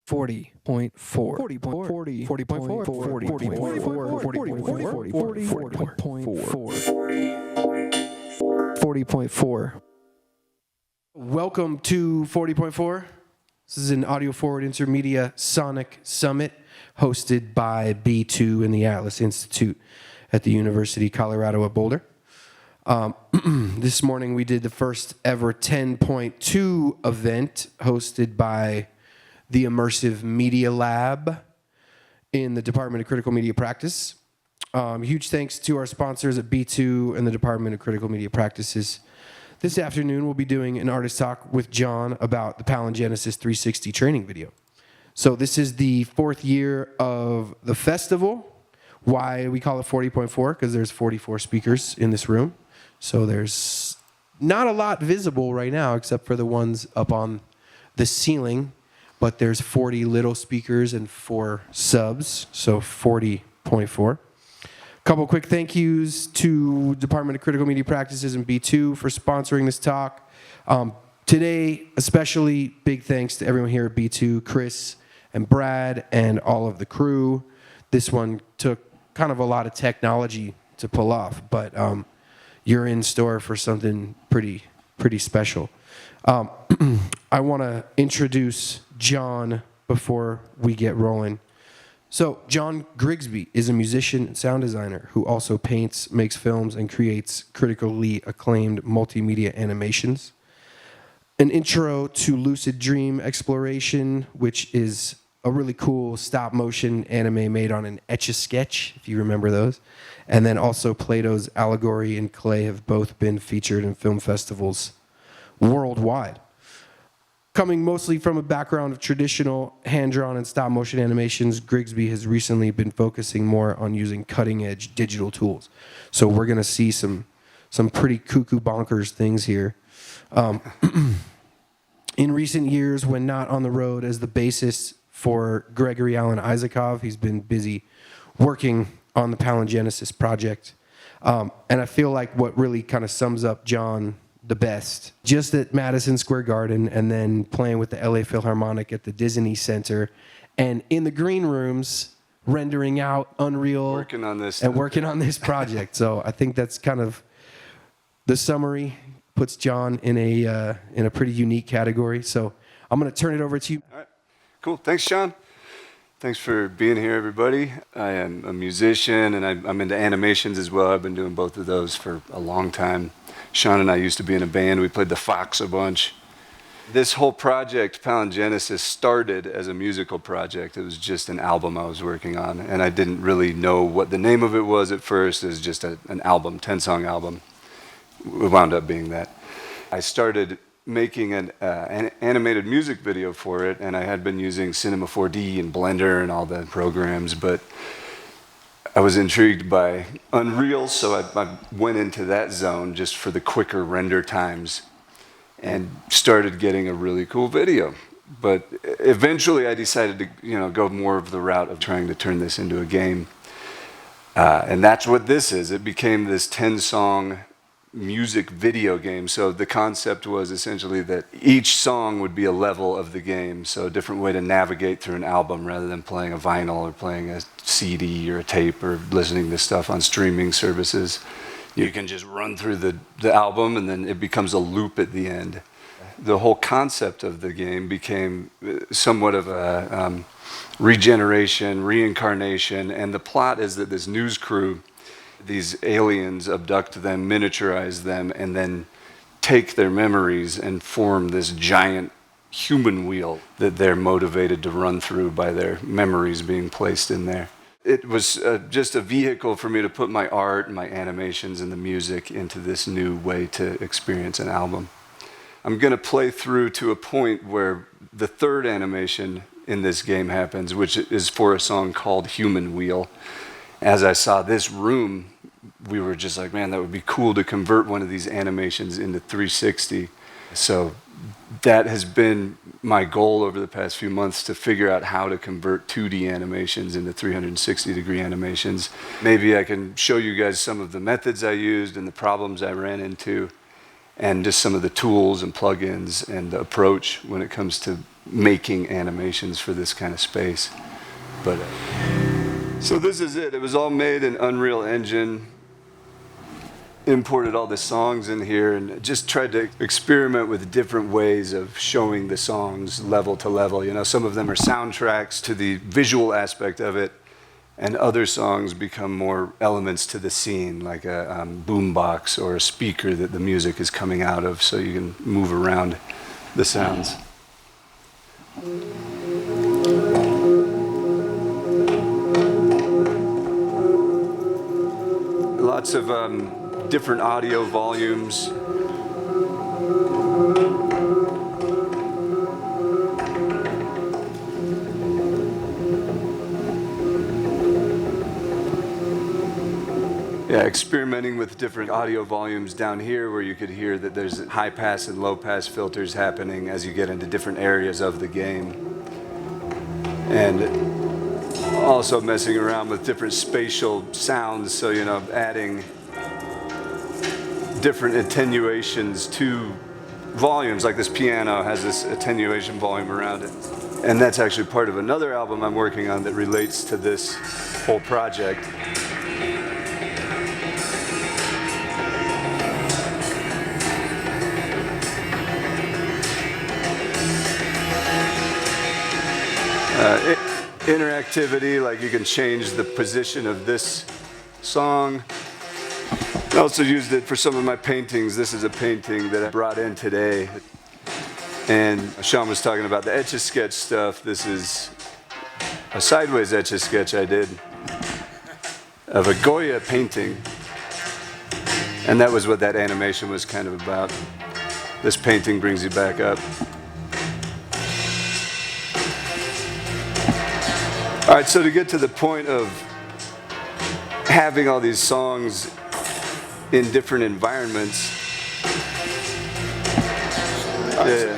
40.4 40.4. Welcome to 40.4. This is an audio forward intermedia sonic summit hosted by B2 and the Atlas Institute at the University of Colorado at Boulder. This morning we did the first ever 10.2 event hosted by the Immersive Media Lab in the Department of Critical Media Practice. Huge thanks to our sponsors at B2 and the Department of Critical Media Practices. This afternoon we'll be doing an artist talk with John about the PALINGENESIS 360 training video. So this is the fourth year of the festival. Why we call it 40.4? Because there's 44 speakers in this room. So there's not a lot visible right now except for the ones up on the ceiling. But there's 40 little speakers and 4 subs, so 40.4. Couple quick thank yous to Department of Critical Media Practices and B2 for sponsoring this talk. Today, especially big thanks to everyone here at B2, Chris and Brad and all of the crew. This one took kind of a lot of technology to pull off, but you're in store for something pretty special. I want to introduce John before we get rolling. So John Grigsby is a musician and sound designer who also paints, makes films, and creates critically acclaimed multimedia animations. An intro to lucid dream exploration, which is a really cool stop-motion anime made on an Etch-a-Sketch, if you remember those. And then also Plato's Allegory and Clay have both been featured in film festivals worldwide. Coming mostly from a background of traditional hand-drawn and stop-motion animations, Grigsby has recently been focusing more on using cutting-edge digital tools. So we're going to see some pretty cuckoo bonkers things here. In recent years, when not on the road as the bassist for Gregory Alan Isakov, he's been busy working on the PALINGENESIS project. And I feel like what really kind of sums up John the best, just at Madison Square Garden and then playing with the LA Philharmonic at the Disney Center and in the green rooms rendering out Unreal working on this project. So I think that's kind of the summary, puts John in a pretty unique category. So I'm going to turn it over to you. All right. Cool. Thanks, Sean. Thanks for being here, everybody. I am a musician and I'm into animations as well. I've been doing both of those for a long time. Sean and I used to be in a band. We played the Fox a bunch. This whole project, PALINGENESIS, started as a musical project. It was just an album I was working on, and I didn't really know what the name of it was at first. It was just an album, 10-song album. It wound up being that. I started making an animated music video for it, and I had been using Cinema 4D and Blender and all the programs, but I was intrigued by Unreal, so I went into that zone just for the quicker render times and started getting a really cool video. But eventually I decided to go more of the route of trying to turn this into a game. And that's what this is. It became this 10-song music video game. So the concept was essentially that each song would be a level of the game, so a different way to navigate through an album rather than playing a vinyl or playing a CD or a tape or listening to stuff on streaming services. You can just run through the album and then it becomes a loop at the end. The whole concept of the game became somewhat of a regeneration, reincarnation, and the plot is that this news crew, these aliens abduct them, miniaturize them, and then take their memories and form this giant human wheel that they're motivated to run through by their memories being placed in there. It was just a vehicle for me to put my art and my animations and the music into this new way to experience an album. I'm going to play through to a point where the third animation in this game happens, which is for a song called Human Wheel. As I saw this room, we were just like, man, that would be cool to convert one of these animations into 360. So that has been my goal over the past few months, to figure out how to convert 2D animations into 360-degree animations. Maybe I can show you guys some of the methods I used and the problems I ran into. and just some of the tools and plugins and the approach when it comes to making animations for this kind of space. But so this is it. It was all made in Unreal Engine. Imported all the songs in here and just tried to experiment with different ways of showing the songs level to level. You know, some of them are soundtracks to the visual aspect of it, and other songs become more elements to the scene, like a boombox or a speaker that the music is coming out of, so you can move around the sounds. Lots of different audio volumes. Yeah, experimenting with different audio volumes down here where you could hear that there's high pass and low pass filters happening as you get into different areas of the game. And also messing around with different spatial sounds, so, you know, adding different attenuations to volumes, like this piano has this attenuation volume around it. And that's actually part of another album I'm working on that relates to this whole project. Interactivity, like you can change the position of this song. I also used it for some of my paintings. This is a painting that I brought in today. And Sean was talking about the Etch-a-Sketch stuff. This is a sideways Etch-a-Sketch I did of a Goya painting. And that was what that animation was kind of about. This painting brings you back up. All right, so to get to the point of having all these songs in different environments. Yeah.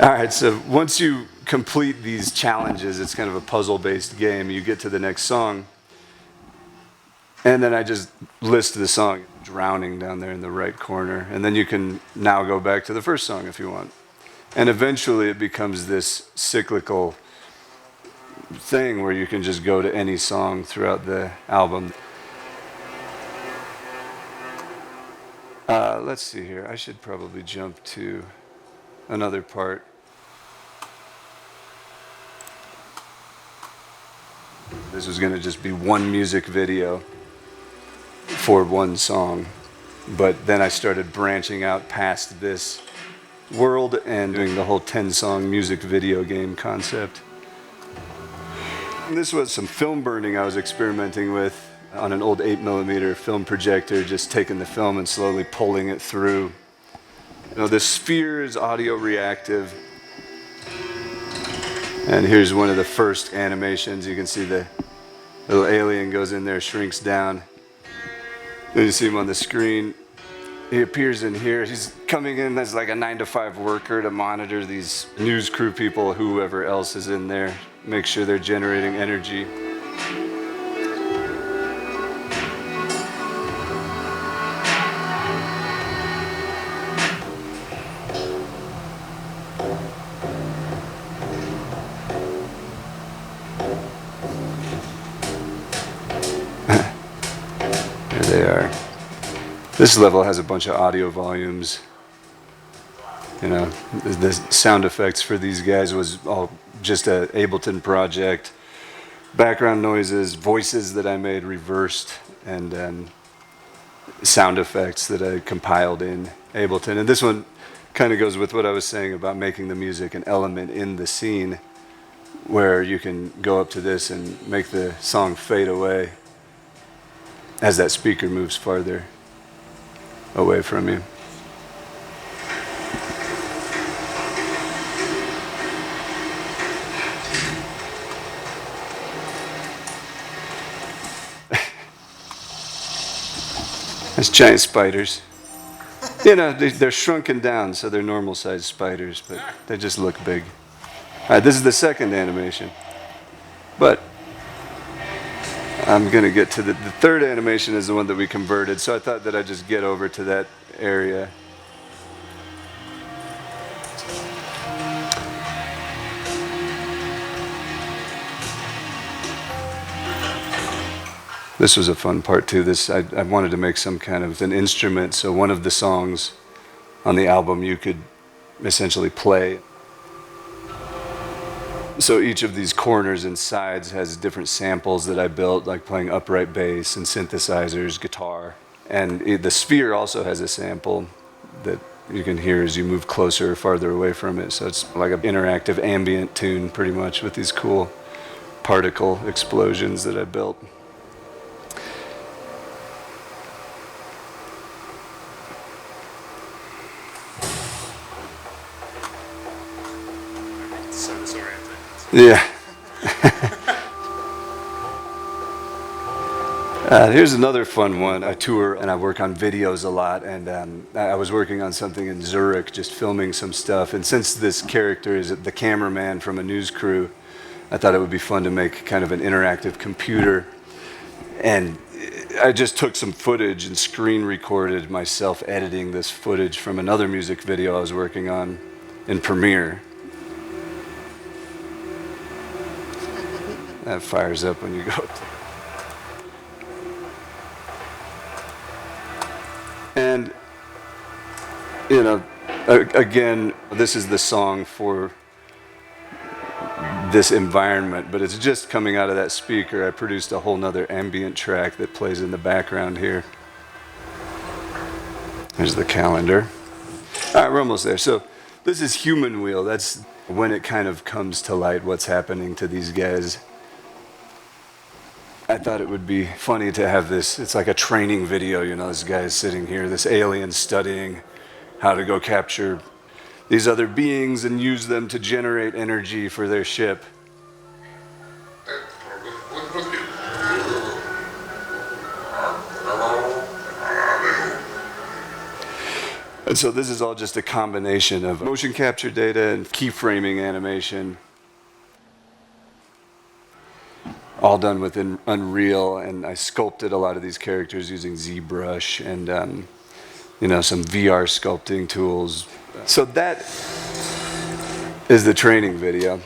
All right, so once you complete these challenges, it's kind of a puzzle-based game. You get to the next song, and then I just list the song, Drowning, down there in the right corner, and then you can now go back to the first song if you want. And eventually it becomes this cyclical thing where you can just go to any song throughout the album. Let's see here. I should probably jump to another part. This was going to just be one music video for one song, but then I started branching out past this world and doing the whole 10-song music video game concept. This was some film burning I was experimenting with on an old 8mm film projector, just taking the film and slowly pulling it through. You know, the sphere is audio reactive. And here's one of the first animations. You can see the little alien goes in there, shrinks down. Then you see him on the screen. He appears in here. He's coming in as like a 9-to-5 worker to monitor these news crew people, whoever else is in there, make sure they're generating energy. There they are. This level has a bunch of audio volumes. You know, the sound effects for these guys was all just a Ableton project. Background noises, voices that I made reversed, and sound effects that I compiled in Ableton. And this one kind of goes with what I was saying about making the music an element in the scene, where you can go up to this and make the song fade away as that speaker moves farther away from you. There's giant spiders. You know, they're shrunken down, so they're normal-sized spiders, but they just look big. All right, this is the second animation. But I'm going to get to the third animation is the one that we converted, so I thought that I'd just get over to that area. This was a fun part too. I wanted to make some kind of an instrument, so one of the songs on the album you could essentially play. So each of these corners and sides has different samples that I built, like playing upright bass and synthesizers, guitar. And the sphere also has a sample that you can hear as you move closer or farther away from it. So it's like an interactive ambient tune pretty much with these cool particle explosions that I built. Yeah. Here's another fun one. I tour and I work on videos a lot, and I was working on something in Zurich, just filming some stuff. And since this character is the cameraman from a news crew, I thought it would be fun to make kind of an interactive computer. And I just took some footage and screen recorded myself editing this footage from another music video I was working on in Premiere. That fires up when you go. And, you know, again, this is the song for this environment, but it's just coming out of that speaker. I produced a whole nother ambient track that plays in the background here. There's the calendar. All right, we're almost there. So this is Human Wheel. That's when it kind of comes to light what's happening to these guys. I thought it would be funny to have this, it's like a training video, you know, this guy is sitting here, this alien studying how to go capture these other beings and use them to generate energy for their ship. And so this is all just a combination of motion capture data and keyframing animation. All done within Unreal, and I sculpted a lot of these characters using ZBrush and you know, some VR sculpting tools. So that is the training video,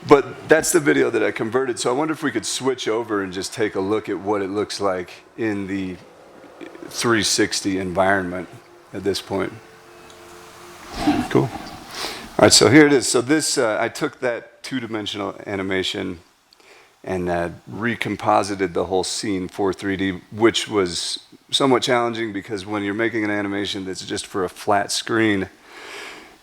but that's the video that I converted. So I wonder if we could switch over and just take a look at what it looks like in the 360 environment at this point. Cool. All right, so here it is. So this, I took that two-dimensional animation and recomposited the whole scene for 3D, which was somewhat challenging because when you're making an animation that's just for a flat screen,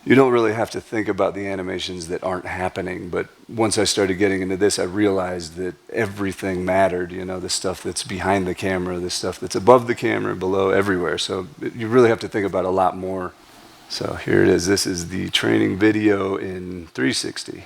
you don't really have to think about the animations that aren't happening. But once I started getting into this, I realized that everything mattered, you know, the stuff that's behind the camera, the stuff that's above the camera, below, everywhere. So you really have to think about a lot more. So here it is. This is the training video in 360.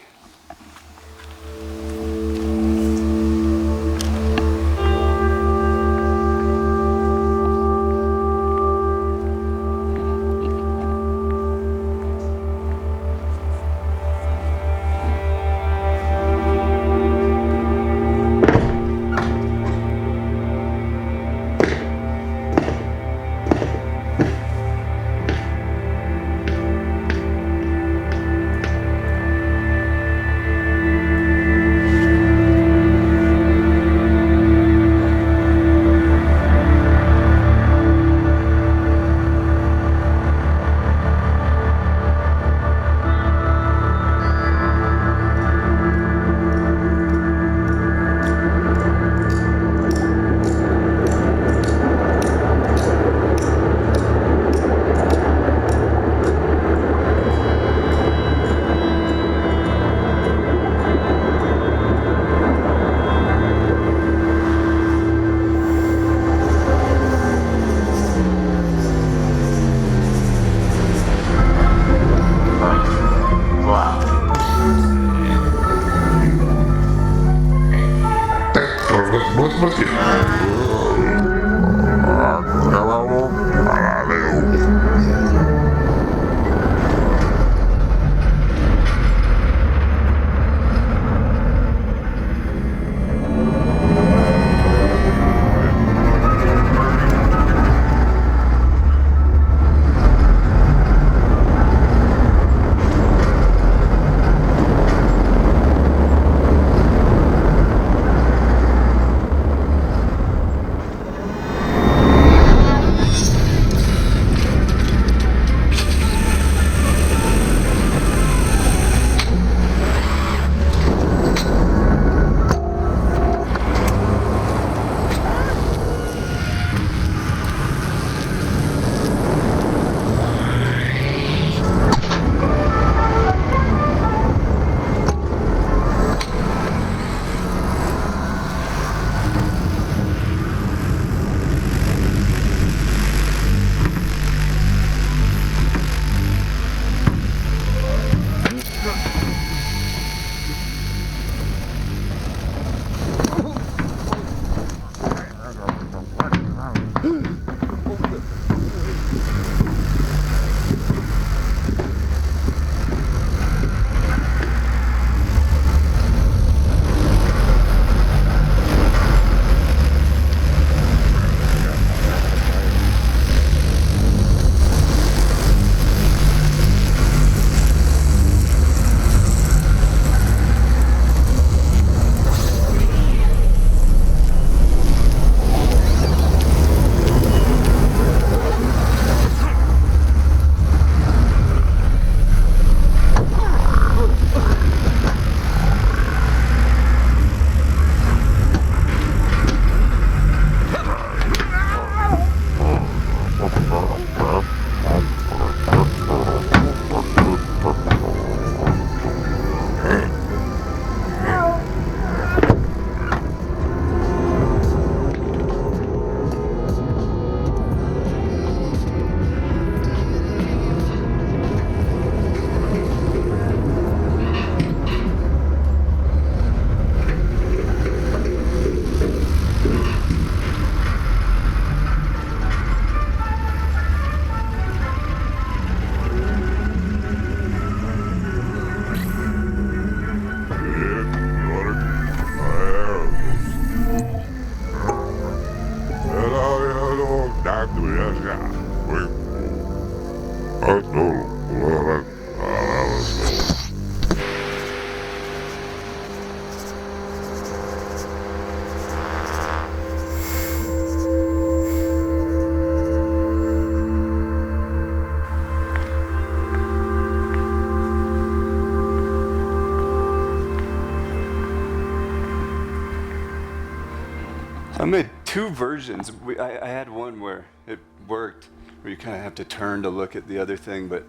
I made two versions. I had one where it worked, where you kind of have to turn to look at the other thing, but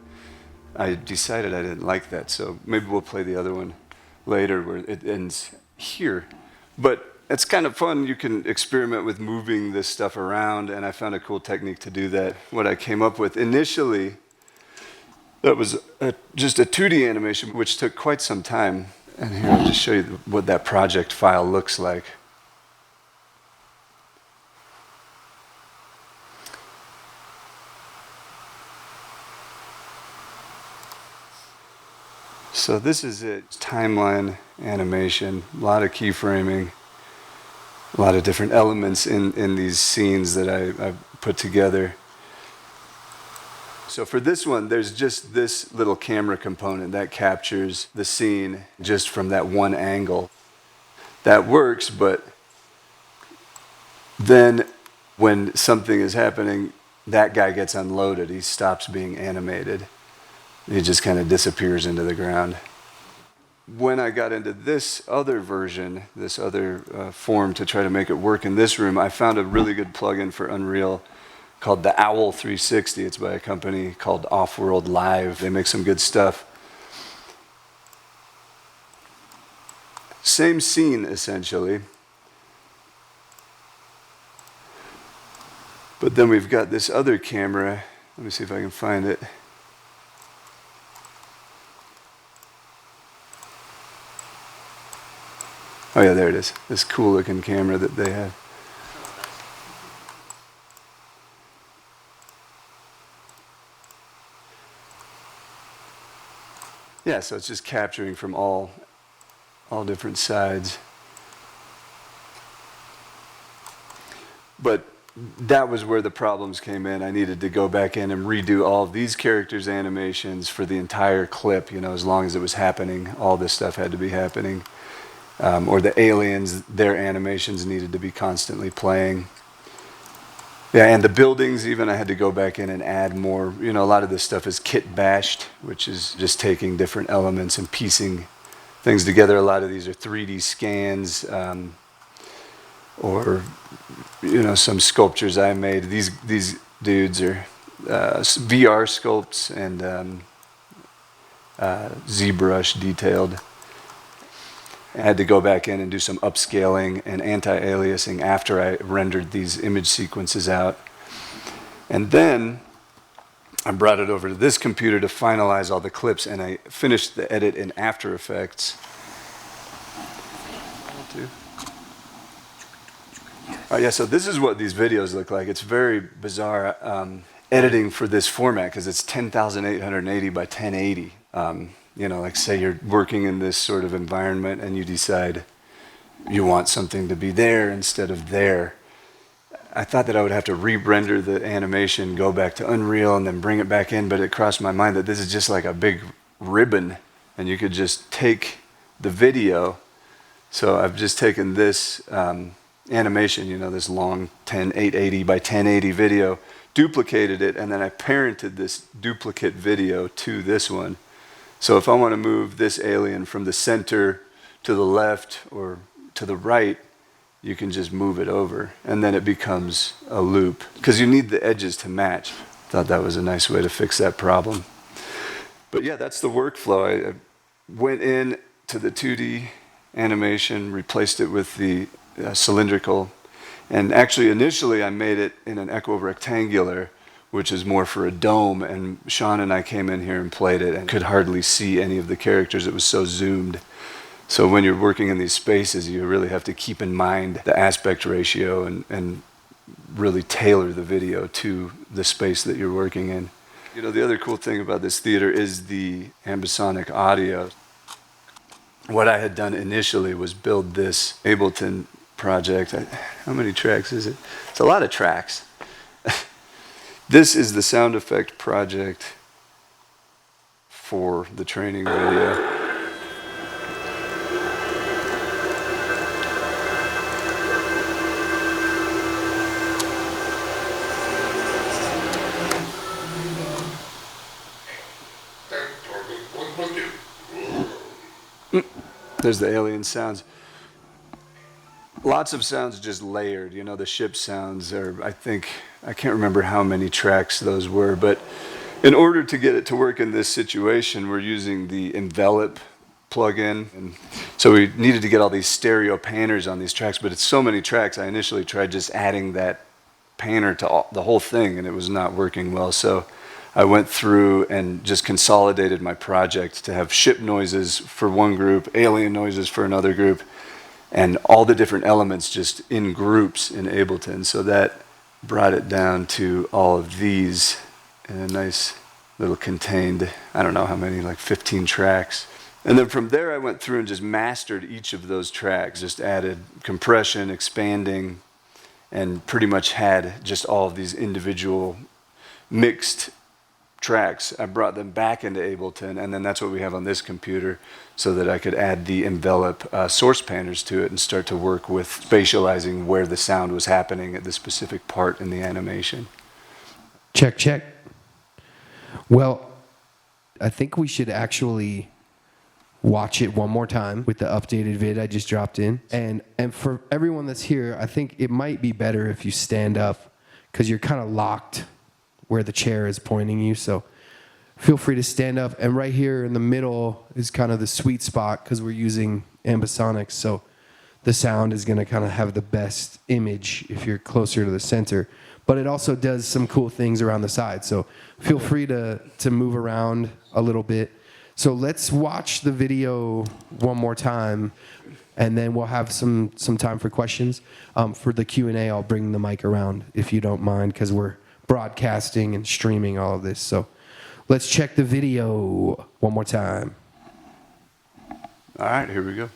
I decided I didn't like that, so maybe we'll play the other one later where it ends here. But it's kind of fun. You can experiment with moving this stuff around, and I found a cool technique to do that. What I came up with initially, that was just a 2D animation, which took quite some time. And here, I'll just show you what that project file looks like. So this is it, timeline animation, a lot of keyframing, a lot of different elements in these scenes that I put together. So for this one, there's just this little camera component that captures the scene just from that one angle. That works, but then when something is happening, that guy gets unloaded. He stops being animated. He just kind of disappears into the ground. When I got into this other version, this other form to try to make it work in this room, I found a really good plugin for Unreal called the Owl 360. It's by a company called Offworld Live. They make some good stuff. Same scene, essentially. But then we've got this other camera. Let me see if I can find it. Oh yeah, there it is. This cool looking camera that they have. Yeah, so it's just capturing from all different sides. But that was where the problems came in. I needed to go back in and redo all of these characters' animations for the entire clip. You know, as long as it was happening, all this stuff had to be happening. Or the aliens, their animations needed to be constantly playing. Yeah, and the buildings even, I had to go back in and add more. You know, a lot of this stuff is kit bashed, which is just taking different elements and piecing things together. A lot of these are 3D scans, or, you know, some sculptures I made. These dudes are VR sculpts and ZBrush detailed. I had to go back in and do some upscaling and anti-aliasing after I rendered these image sequences out. And then I brought it over to this computer to finalize all the clips, and I finished the edit in After Effects. Oh yeah, so this is what these videos look like. It's very bizarre editing for this format because it's 10,880 by 1080. You know, like say you're working in this sort of environment and you decide you want something to be there instead of there. I thought that I would have to re-render the animation, go back to Unreal, and then bring it back in, but it crossed my mind that this is just like a big ribbon, and you could just take the video. So I've just taken this animation, you know, this long 880 by 1080 video, duplicated it, and then I parented this duplicate video to this one. So if I want to move this alien from the center to the left or to the right, you can just move it over, and then it becomes a loop, because you need the edges to match. Thought that was a nice way to fix that problem. But yeah, that's the workflow. I went in to the 2D animation, replaced it with the cylindrical, and actually initially I made it in an equirectangular, which is more for a dome, and Sean and I came in here and played it and could hardly see any of the characters. It was so zoomed. So when you're working in these spaces, you really have to keep in mind the aspect ratio and really tailor the video to the space that you're working in. You know, the other cool thing about this theater is the ambisonic audio. What I had done initially was build this Ableton project. How many tracks is it? It's a lot of tracks. This is the sound effect project for the training video. There's the alien sounds. Lots of sounds just layered. You know, the ship sounds are, I can't remember how many tracks those were, but in order to get it to work in this situation, we're using the envelop plugin. And so we needed to get all these stereo painters on these tracks, but it's so many tracks. I initially tried just adding that painter to the whole thing, and it was not working well. So I went through and just consolidated my project to have ship noises for one group, alien noises for another group, and all the different elements just in groups in Ableton. So that brought it down to all of these in a nice little contained, I don't know how many, like 15 tracks. And then from there I went through and just mastered each of those tracks, just added compression, expanding, and pretty much had just all of these individual mixed tracks. I brought them back into Ableton, and then that's what we have on this computer, so that I could add the envelop source painters to it and start to work with spatializing where the sound was happening at the specific part in the animation. Check, check. Well, I think we should actually watch it one more time with the updated vid I just dropped in. And for everyone that's here, I think it might be better if you stand up, because you're kind of locked where the chair is pointing you. So feel free to stand up. And right here in the middle is kind of the sweet spot, because we're using ambisonics. So the sound is going to kind of have the best image if you're closer to the center. But it also does some cool things around the side. So feel free to move around a little bit. So let's watch the video one more time, and then we'll have some time for questions. For the Q&A, I'll bring the mic around if you don't mind, because we're broadcasting and streaming all of this. So let's check the video one more time. All right, here we go.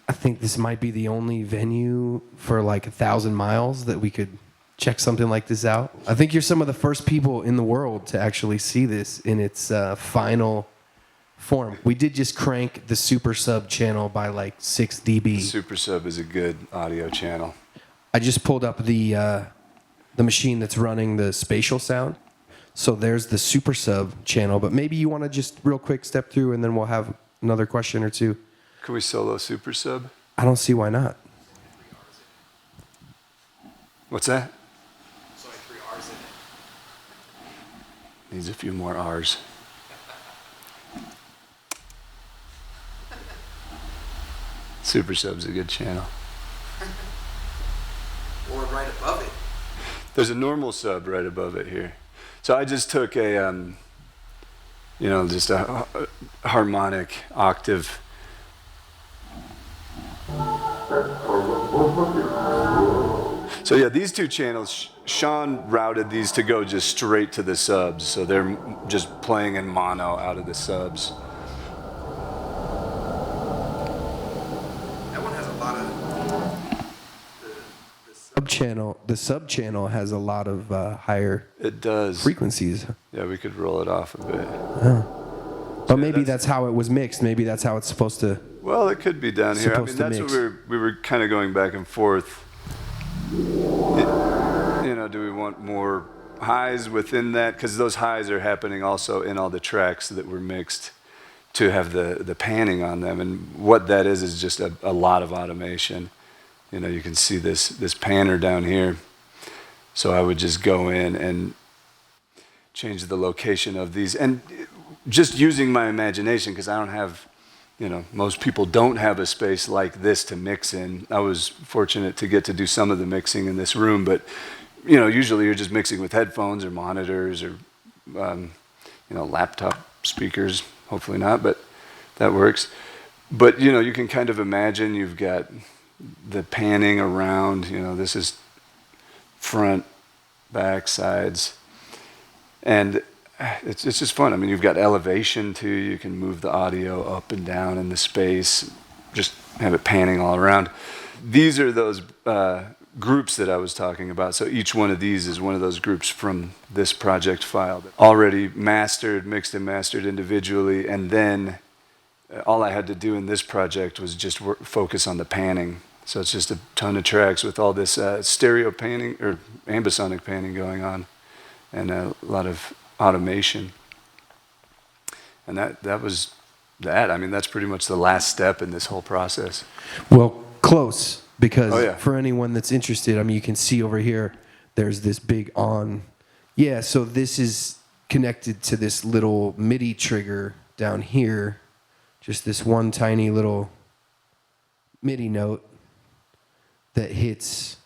I think this might be the only venue for like 1,000 miles that we could check something like this out. I think you're some of the first people in the world to actually see this in its final form. We did just crank the Super Sub channel by like 6 dB. The Super Sub is a good audio channel. I just pulled up the machine that's running the Spatial Sound. So there's the Super Sub channel, but maybe you want to just real quick step through and then we'll have another question or two. Can we solo Super Sub? I don't see why not. What's that? There's only 3 R's in it. Needs a few more R's. Super Sub's a good channel. Or right above it. There's a normal sub right above it here. So I just took a, just a harmonic octave. So yeah, these two channels, Sean routed these to go just straight to the subs. So they're just playing in mono out of the subs. That one has a lot of The sub channel has a lot of higher It does. frequencies. Yeah, we could roll it off a bit. But maybe that's how it was mixed. Maybe that's how it's supposed to. Well, it could be down here. I mean, Supposed to that's mix. what we were kind of going back and forth. Do we want more highs within that? Because those highs are happening also in all the tracks that were mixed to have the panning on them. And what that is just a lot of automation. You can see this panner down here. So I would just go in and change the location of these. And just using my imagination, because I don't have, most people don't have a space like this to mix in. I was fortunate to get to do some of the mixing in this room, but, usually you're just mixing with headphones or monitors or, laptop speakers. Hopefully not, but that works. But, you can kind of imagine you've got the panning around, this is front, back, sides. And it's just fun. I mean, you've got elevation too. You can move the audio up and down in the space, just have it panning all around. These are those groups that I was talking about. So each one of these is one of those groups from this project file, already mastered, mixed and mastered individually. And then all I had to do in this project was just focus on the panning. So it's just a ton of tracks with all this stereo panning or ambisonic panning going on, and a lot of automation. And that was that. I mean, that's pretty much the last step in this whole process. Well, close, because Oh, yeah. for anyone that's interested, I mean, you can see over here, there's this big on. Yeah, so this is connected to this little MIDI trigger down here, just this one tiny little MIDI note that hits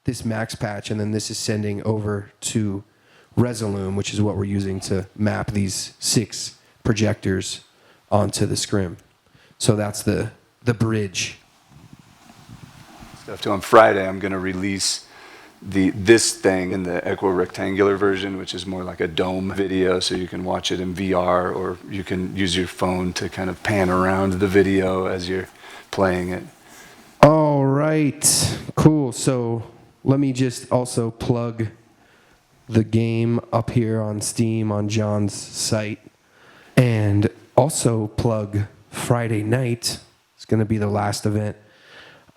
this max patch, and then this is sending over to Resolume, which is what we're using to map these 6 projectors onto the scrim. So that's the bridge. So on Friday, I'm going to release this thing in the equirectangular version, which is more like a dome video, so you can watch it in VR, or you can use your phone to kind of pan around the video as you're playing it. All right, cool. So let me just also plug the game up here on Steam on John's site, and also plug Friday night. It's going to be the last event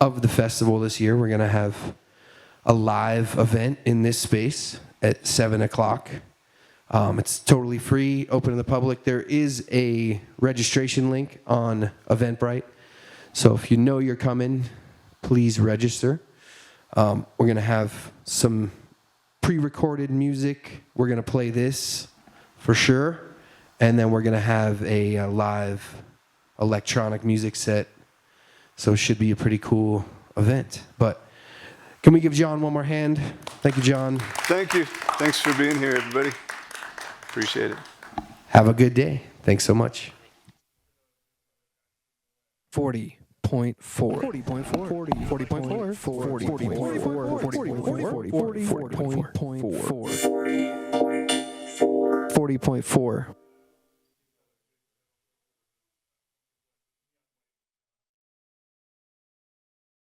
of the festival this year. We're going to have a live event in this space at 7 o'clock. It's totally free, open to the public. There is a registration link on Eventbrite. So if you know you're coming, please register. We're going to have some pre-recorded music. We're going to play this for sure. And then we're going to have a live electronic music set. So it should be a pretty cool event. But can we give John one more hand? Thank you, John. Thank you. Thanks for being here, everybody. Appreciate it. Have a good day. Thanks so much. 40.4 40.4 40.4 40.4 40.4